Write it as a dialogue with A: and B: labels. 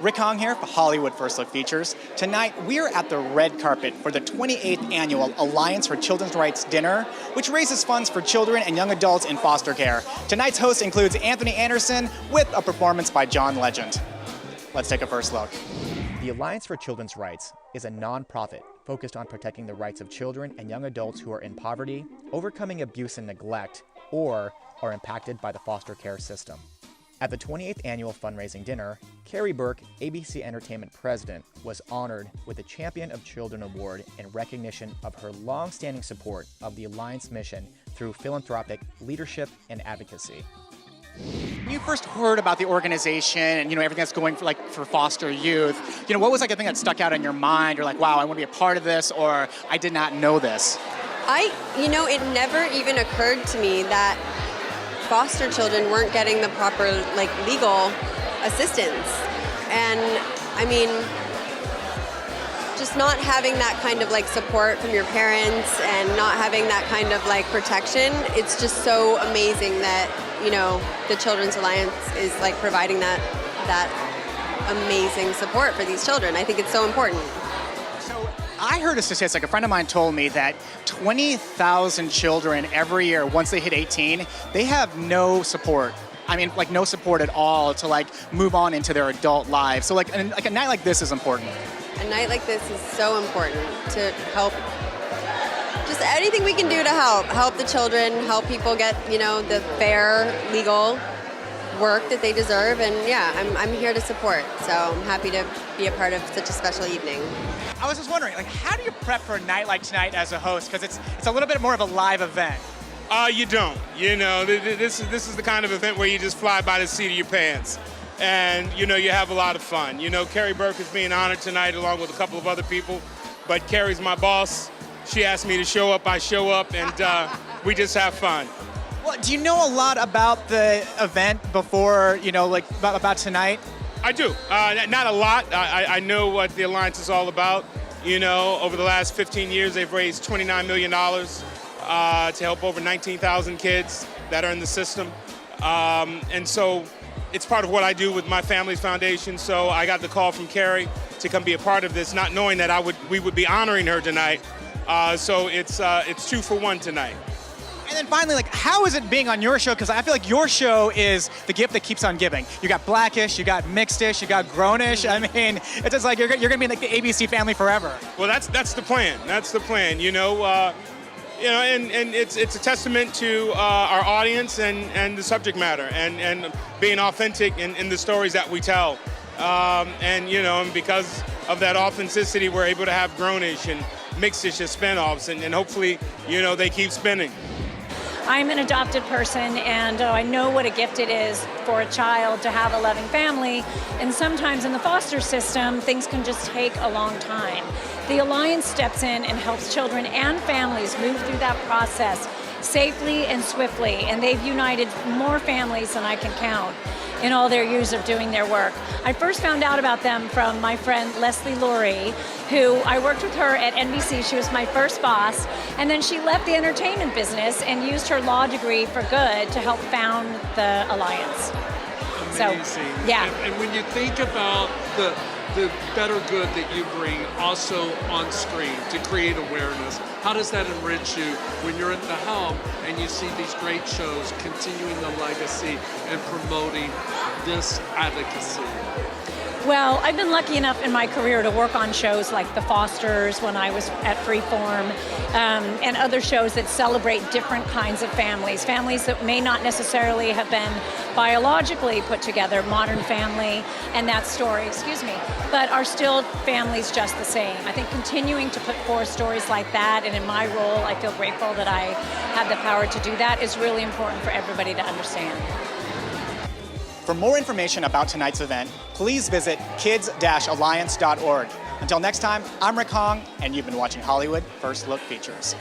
A: Rick Hong here for Hollywood First Look Features. Tonight, we're at the red carpet for the 28th Annual Alliance for Children's Rights Dinner, which raises funds for children and young adults in foster care. Tonight's host includes Anthony Anderson with a performance by John Legend. Let's take a first look. The Alliance for Children's Rights is a nonprofit focused on protecting the rights of children and young adults who are in poverty, overcoming abuse and neglect, or are impacted by the foster care system. At the 28th Annual Fundraising Dinner, Karery Burke, ABC Entertainment President, was honored with the Champion of Children Award in recognition of her long-standing support of the Alliance mission through philanthropic leadership and advocacy. When you first heard about the organization and everything that's going for foster youth, what was a thing that stuck out in your mind? You're like, wow, I want to be a part of this, or I did not know this.
B: It never even occurred to me that foster children weren't getting the proper legal assistance. And just not having that kind of support from your parents and not having that kind of protection, it's just so amazing that the Children's Alliance is providing that amazing support for these children. I think it's so important.
A: So I heard a statistic, a friend of mine told me that 20,000 children every year, once they hit 18, they have no support. No support at all to move on into their adult lives. So a night like this is important.
B: A night like this is so important to help, just anything we can do to help the children, help people get, the fair legal work that they deserve. And yeah, I'm here to support. So I'm happy to be a part of such a special evening.
A: I was just wondering, how do you prep for a night like tonight as a host? Because it's a little bit more of a live event.
C: You don't. This is the kind of event where you just fly by the seat of your pants. And, you have a lot of fun. Karery Burke is being honored tonight along with a couple of other people. But Karery's my boss. She asked me to show up, I show up, and we just have fun.
A: Well, do you know a lot about the event before, about tonight?
C: I do. Not a lot. I know what the Alliance is all about. Over the last 15 years, they've raised $29 million to help over 19,000 kids that are in the system. And so it's part of what I do with my family's foundation. So I got the call from Karery to come be a part of this, not knowing that we would be honoring her tonight. So it's 2 for 1 tonight.
A: And then finally, how is it being on your show? Because I feel like your show is the gift that keeps on giving. You got Blackish, you got Mixedish, you got Grownish. It's just you're going to be in the ABC family forever.
C: Well, that's the plan. That's the plan. And it's a testament to our audience and the subject matter and being authentic in the stories that we tell. And because of that authenticity, we're able to have Grownish and Mixedish as spinoffs, and hopefully, they keep spinning.
D: I'm an adopted person, and I know what a gift it is for a child to have a loving family, and sometimes in the foster system, things can just take a long time. The Alliance steps in and helps children and families move through that process safely and swiftly, and they've united more families than I can count in all their years of doing their work. I first found out about them from my friend Leslie Laurie, who I worked with her at NBC. She was my first boss, and then she left the entertainment business and used her law degree for good to help found the Alliance.
E: Amazing.
D: So, yeah.
E: And when you think about the better good that you bring also on screen to create awareness, how does that enrich you when you're at the helm and you see these great shows continuing the legacy and promoting this advocacy?
D: Well, I've been lucky enough in my career to work on shows like The Fosters when I was at Freeform, and other shows that celebrate different kinds of families that may not necessarily have been biologically put together, Modern Family and That Story, but are still families just the same. I think continuing to put forth stories like that, and in my role, I feel grateful that I have the power to do that, is really important for everybody to understand.
A: For more information about tonight's event, please visit kids-alliance.org. Until next time, I'm Rick Hong, and you've been watching Hollywood First Look Features.